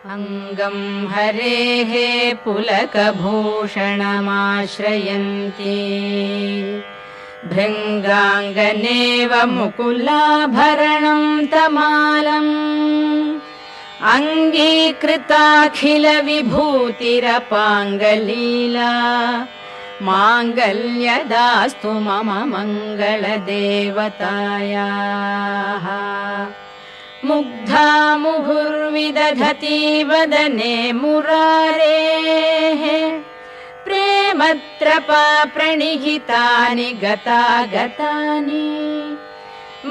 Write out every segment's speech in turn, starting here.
अङ्गं हरेः पुलकभूषणमाश्रयन्ती भृङ्गाङ्गनेव मुकुलाभरणं तमालम् अङ्गीकृताखिलविभूतिरपाङ्गलीला माङ्गल्यदास्तु मम मङ्गलदेवतायाः। मुग्धा मुहुर्विदधती वदने मुरारेः प्रेमत्रपा प्रणिहितानि गतागतानि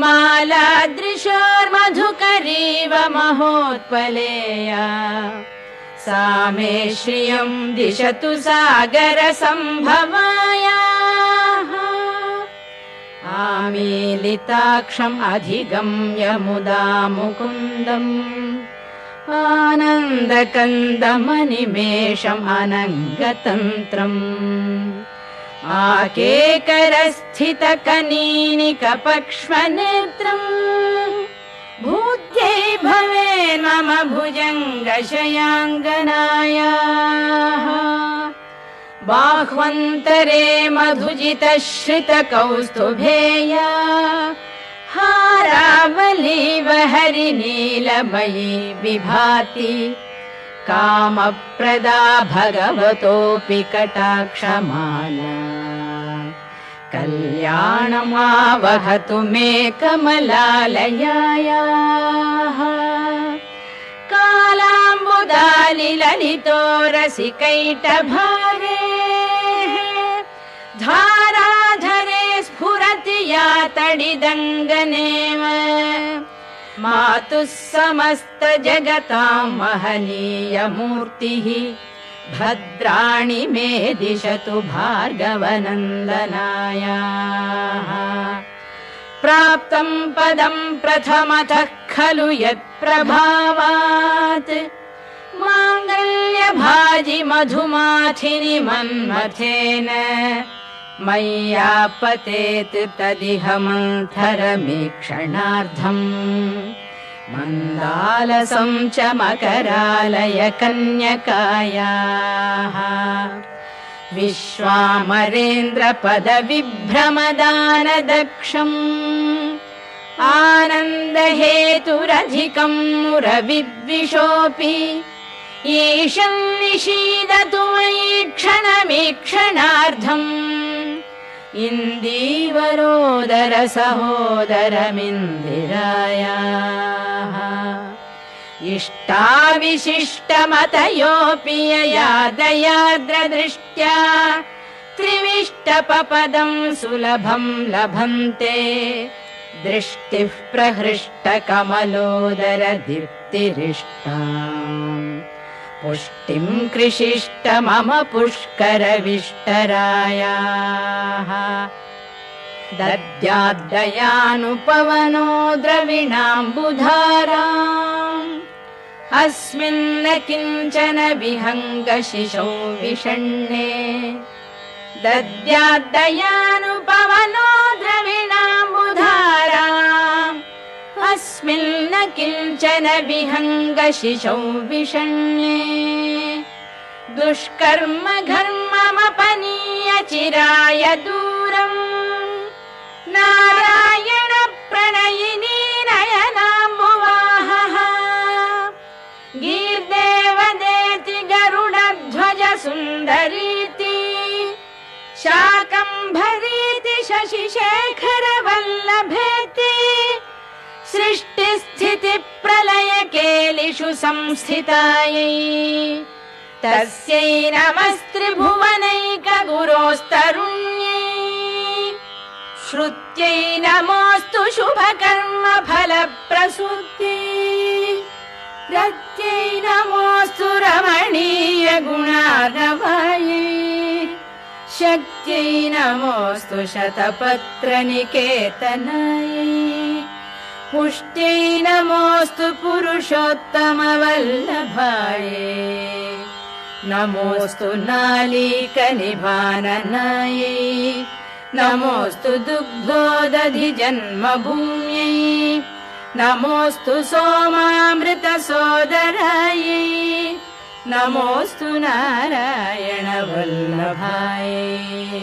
मालादृशोर्मधुकरीव महोत्पलेया सा मे श्रियं दिशतु सागरसम्भवायाः। आमीलिताक्षम् अधिगम्य मुदा मुकुन्दम् आनन्दकन्दमनिमेषम् अनङ्गतन्त्रम् आकेकरस्थितकनीनिकपक्ष्मनेत्रम् भूत्यै भवेन्मम भुजङ्गशयाङ्गनायाः। बाह्वन्तरे मधुजितश्रितकौस्तुभेया हारावलीव हरिनीलमयी विभाति कामप्रदा भगवतोऽपि कटाक्षमाला। कल्याणमावहतु मे कमलालयायाः। कालाम्बुदालिललितो रसिकैटभारे धाराधरे स्फुरति या तडिदङ्गनेव मातुः समस्तजगतां महनीयमूर्तिः भद्राणि मे दिशतु भार्गवनन्दनायाः। प्राप्तं पदं प्रथमतः खलु यत्प्रभावात् माङ्गल्यभाजि मधुमाथिनि मन्मथेन मय्यापतेत् तदिह मन्थरमीक्षणार्थम् मन्दालसं च मकरालय कन्यकायाः। विश्वामरेन्द्रपदविभ्रमदानदक्षम् आनन्दहेतुरधिकं मुरविद्विषोऽपि ईशं निषीदतु मयि क्षणमीक्षणार्धम् इन्दीवरोदर सहोदरमिन्दिरायाः। इष्टाविशिष्टमतयोऽपि यया दयार्द्रदृष्ट्या त्रिविष्टपपदं सुलभं लभन्ते दृष्टिः प्रहृष्टकमलोदर दीप्तिरिष्टाम् पुष्टिं कृषिष्ट मम पुष्करविष्टरायाः। दद्याद्दयानुपवनो द्रविणाम्बुधाराम् अस्मिन्न किञ्चन विहङ्गशिशौ विषण्णे दद्याद्दयानुपवनो द्रविणाम्बुधाराम् अस्मिन्न किञ्चन विहङ्गशिशौ विषण्णे दुष्कर्म घर्ममपनीय चिराय दूरम् नारायण प्रणयिनी नयनाम्बुवाहः गीर्देवदेति गरुडध्वज सुन्दरीति शाकम्भरीति शशिशेखर वल्लभेति सृष्टिस्थितिप्रलयकेलिषु संस्थितायै तस्यै नमस्त्रिभुवनैकगुरोस्तरुण्यै श्रुत्यै नमोऽस्तु शुभकर्मफलप्रसूत्यै रत्यै नमोऽस्तु रमणीयगुणार्णवायै शक्त्यै नमोऽस्तु शतपत्रनिकेतनायै पुष्ट्यै नमोऽस्तु पुरुषोत्तमवल्लभायै नमोऽस्तु नालीकनिभाननायै नमोऽस्तु दुग्धोदधिजन्मभूम्यै नमोऽस्तु सोमामृतसोदरायै नमोऽस्तु नारायण वल्लभायै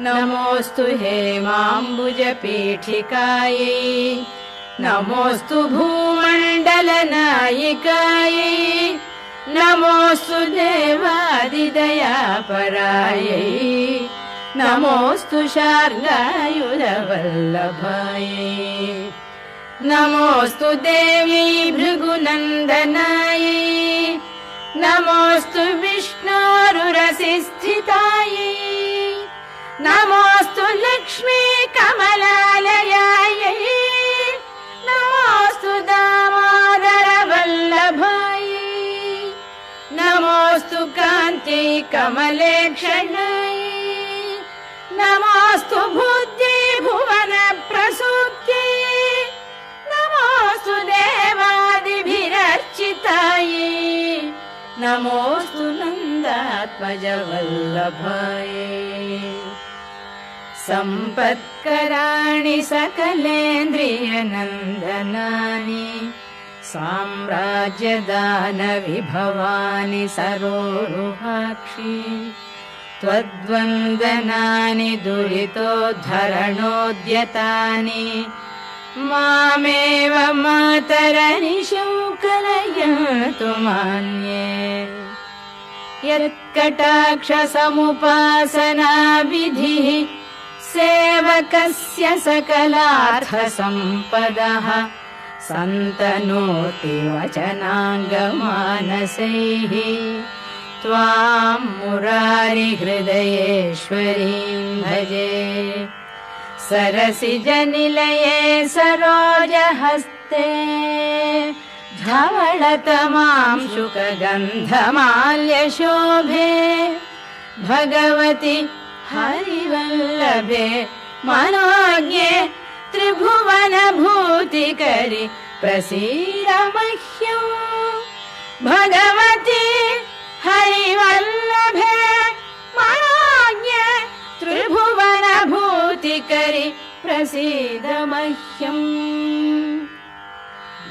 नमोऽस्तु हेमाम्बुजपीठिकायै नमोऽस्तु भूमण्डलनायिकायै नमोऽस्तु देवादिदयापरायै नमोऽस्तु शार्ङ्गायुधवल्लभायै नमोऽस्तु देवी भृगुनन्दनायै नमोऽस्तु विष्णोरुरसिस्थितायै नमोऽस्तु लक्ष्मी कमलालयायै नमोऽस्तु दामोदर वल्लभायै नमोऽस्तु कान्ति कमलेक्षणायै नमोऽस्तु बुद्धि भुवन प्रसूत्यै नमोऽस्तु देवादिभिरर्चितायै नमोऽस्तु नन्दात्मज वल्लभायै सम्पत्कराणि सकलेन्द्रियनन्दनानि साम्राज्यदानविभवानि सरोरुहाक्षि त्वद्वन्दनानि दुरितोद्धरणोद्यतानि मामेव मातरनिशौ कलयन्तु मान्ये यत्कटाक्षसमुपासनाविधिः सेवकस्य सकलार्थसम्पदः सन्तनोति वचनाङ्गमानसैः त्वां मुरारिहृदयेश्वरीं भजे सरसिजनिलये सरोजहस्ते धवलतमां शुकगन्धमाल्यशोभे भगवति हरिवल्लभे मनोज्ञे त्रिभुवनभूतिकरि प्रसीद मह्यम् भगवति हरिवल्लभे मनोज्ञे त्रिभुवनभूतिकरि प्रसीद मह्यम्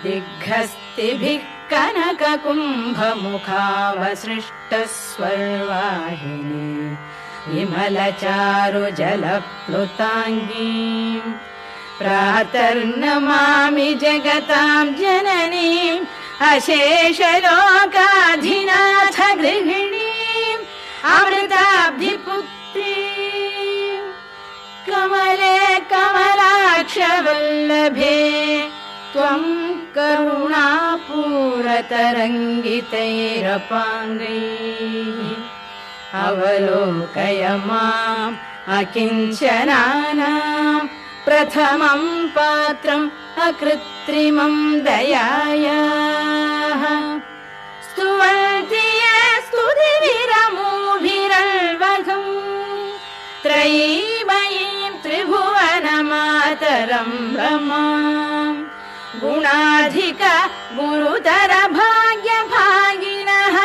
दिग्हस्तिभिः कनककुम्भमुखावसृष्टस्वर्वाहिनी विमलचारुजलप्लुताङ्गीम् प्रातर्नमामि जगतां जननीम् अशेषलोकाधिनाथ गृहिणीम् अमृताब्धिपुत्रीम् कमले कमलाक्षवल्लभे त्वं करुणापूरतरङ्गितैरपाङ्गैः अवलोकय माम् अकिञ्चनानां प्रथमं पात्रम् अकृत्रिमं दयायाः स्तुवन्ति ये स्तुतिभिरमूभिरल्वघम् त्रयीमयीं त्रिभुवनमातरं रमाम् गुणाधिक गुरुतर भाग्यभागिनः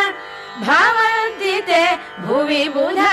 भवन्ति ते भुवि बुधा